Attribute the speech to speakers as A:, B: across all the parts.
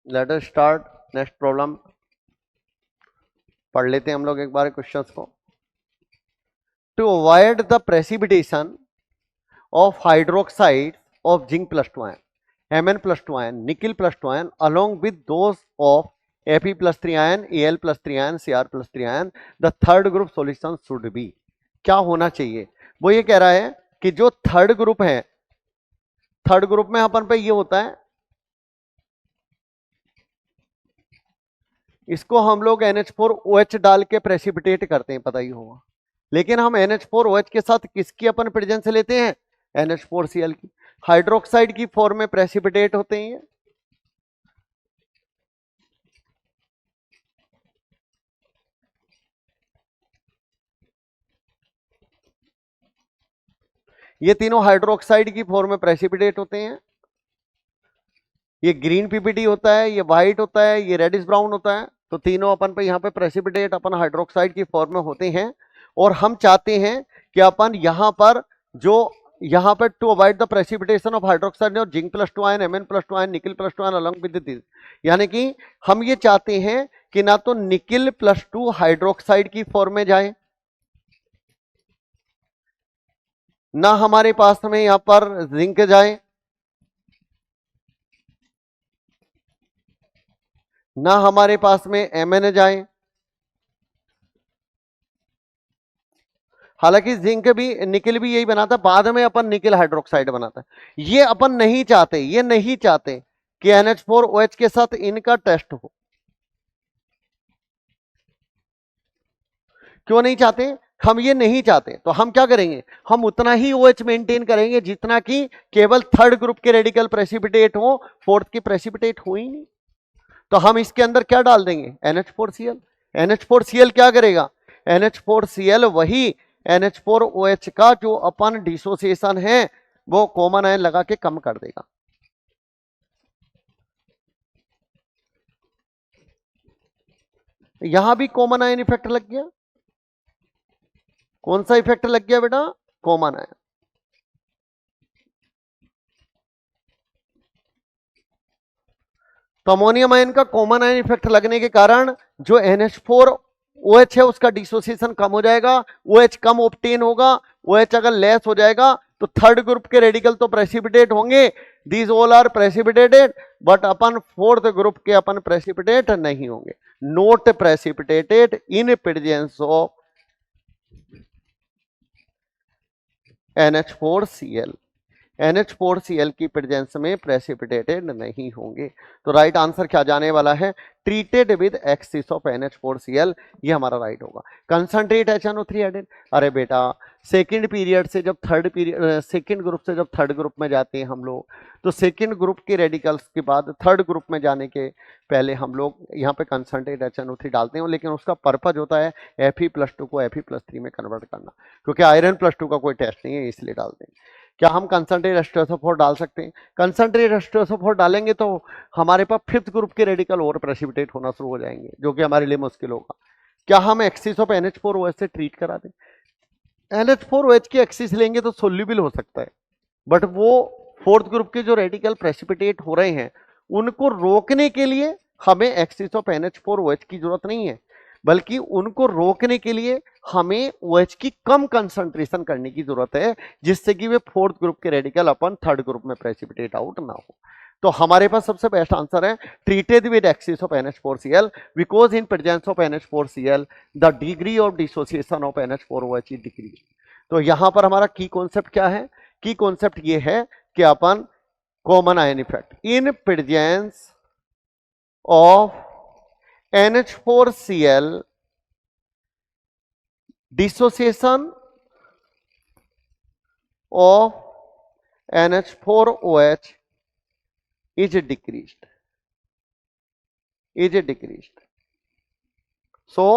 A: Late us start next problem. पढ़ लेते हैं हम लोग एक बार क्वेश्चंस को। To avoid the precipitation of hydroxide of zinc plus 2 ion, Mn plus 2 ion, nickel plus 2 ion along with those of Fe plus 3 ion, Al plus 3 ion, Cr plus 3 ion, the third group solution should be। क्या होना चाहिए? वो ये कह रहा है कि जो थर्ड ग्रुप है, थर्ड ग्रुप में अपन पे ये होता है, इसको हम लोग NH4OH डाल के प्रेसिपिटेट करते हैं, पता ही होगा। लेकिन हम NH4OH के साथ किसकी अपन प्रेजेंस लेते हैं? NH4Cl की। हाइड्रोक्साइड की फॉर्म में प्रेसिपिटेट होते हैं ये तीनों हाइड्रोक्साइड की फॉर्म में प्रेसिपिटेट होते हैं। ये ग्रीन पीपीटी होता है, ये व्हाइट होता है, ये रेडिश ब्राउन होता है। तो तीनों अपन पे यहाँ पे प्रेसिपिटेट अपन हाइड्रोक्साइड की फॉर्म में होते हैं। और हम चाहते हैं कि अपन यहाँ पर जो यहाँ पर to avoid the precipitation of hydroxide और zinc plus 2 ion, Mn plus 2 ion, nickel plus 2 ion along with this, यानी कि हम ये चाहते हैं कि ना तो निकल प्लस 2 हाइड्रोक्साइड की फॉर्म में जाए, ना हमारे पास में यहां पर जिंक जाए, ना हमारे पास में Mn जाए। हालांकि जिंक भी, निकल भी यही बनाता, बाद में अपन निकल हाइड्रोक्साइड बनाता है। ये अपन नहीं चाहते, ये नहीं चाहते कि NH4OH के साथ इनका टेस्ट हो। क्यों नहीं चाहते? हम ये नहीं चाहते, तो हम क्या करेंगे? हम उतना ही OH मेंटेन करेंगे जितना कि केवल थर्ड ग्रुप के रेडिकल प्रेसिपिटेट हो, फोर्थ के प्रेसिपिटेट हो ही नहीं। तो हम इसके अंदर क्या डाल देंगे? NH4Cl। NH4Cl क्या करेगा? NH4Cl वही NH4OH का जो अपन डिसोसिएशन है वो कॉमन आयन लगा के कम कर देगा। यहां भी कॉमन आयन इफेक्ट लग गया। कौन सा इफेक्ट लग गया बेटा? Common ion. तो अमोनियम आयन का कॉमन आयन इफेक्ट लगने के कारण जो NH4OH है उसका डिसोसिएशन कम हो जाएगा, OH कम ऑब्टेन होगा। OH अगर लेस हो जाएगा तो थर्ड ग्रुप के रेडिकल तो प्रेसिपिटेट होंगे, these all are precipitated, but अपन फोर्थ ग्रुप के अपन प्रेसिपिटेट नहीं होंगे, not precipitated in presence of NH4Cl। NH4Cl की प्रेजेंस में प्रेसिपिटेटेड नहीं होंगे। तो राइट आंसर क्या जाने वाला है? Treated with axis of NH4Cl, ये हमारा राइट होगा। Concentrate HNO3 added. अरे बेटा, सेकंड पीरियड से जब थर्ड पीरियड, सेकंड ग्रुप से जब थर्ड ग्रुप में जाते हैं हम लोग, तो सेकंड ग्रुप के रेडिकल्स के बाद थर्ड ग्रुप में जाने के पहले हम लोग यहाँ पे कंसंट्रेट HNO3 डालते हैं, लेकिन उसका पर्पज होता है Fe+2 को Fe+3 में कन्वर्ट करना, क्योंकि आयरन+2 का कोई टेस्ट नहीं है, इसलिए डालते हैं। क्या हम कंसंट्रेट H2SO4 डाल सकते हैं? कंसंट्रेट H2SO4 डालेंगे तो हमारे पास फिफ्थ ग्रुप के रेडिकल और प्रेसिपिटेट होना शुरू हो जाएंगे, जो कि हमारे लिए मुश्किल होगा। क्या हम एक्सिस ऑफ NH4OH से ट्रीट करा दें? NH4OH की एक्सिस लेंगे तो सोल्यूबल हो सकता है, बट वो फोर्थ ग्रुप के जो रेडिकल प्रेसिपिटेट हो रहे हैं उनको रोकने के लिए हमें एक्सिस ऑफ NH4OH की जरूरत नहीं है, बल्कि उनको रोकने के लिए हमें OH की कम कंसंट्रेशन करने की जरूरत है, जिससे कि वे फोर्थ ग्रुप के रेडिकल अपन थर्ड ग्रुप में प्रेसिपिटेट आउट ना हो। तो हमारे पास सबसे बेस्ट आंसर है treated with axis of NH4Cl, because in presence of NH4Cl the degree of dissociation of NH4OH is decrease. तो यहां पर हमारा की कॉन्सेप्ट क्या है? की कॉन्सेप्ट ये है कि अपन common ion effect in presence of NH4Cl, dissociation of NH4OH is decreased. So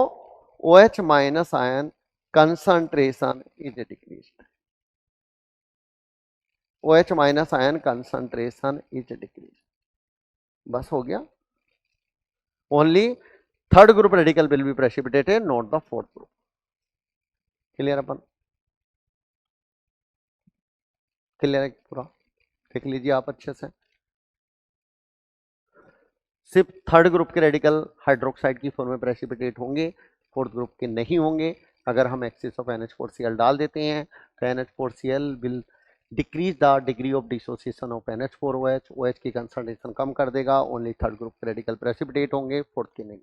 A: OH minus ion concentration is decreased. OH minus ion concentration is decreased. बस हो गया। Only third group radical will be precipitated, not the fourth group. Clear? Upon clear है पूरा? देख लीजिए आप अच्छे से। सिर्फ थर्ड ग्रुप के रेडिकल हाइड्रोक्साइड की फॉर्म में प्रेसिपिटेट होंगे, फोर्थ ग्रुप के नहीं होंगे। अगर हम एक्सिस ऑफ NH4Cl डाल देते हैं तो NH4Cl will decrease the degree of dissociation of NH4OH, OH की कंसंट्रेशन कम कर देगा, ओनली थर्ड ग्रुप के रेडिकल प्रेसिपिटेट होंगे, फोर्थ के नहीं।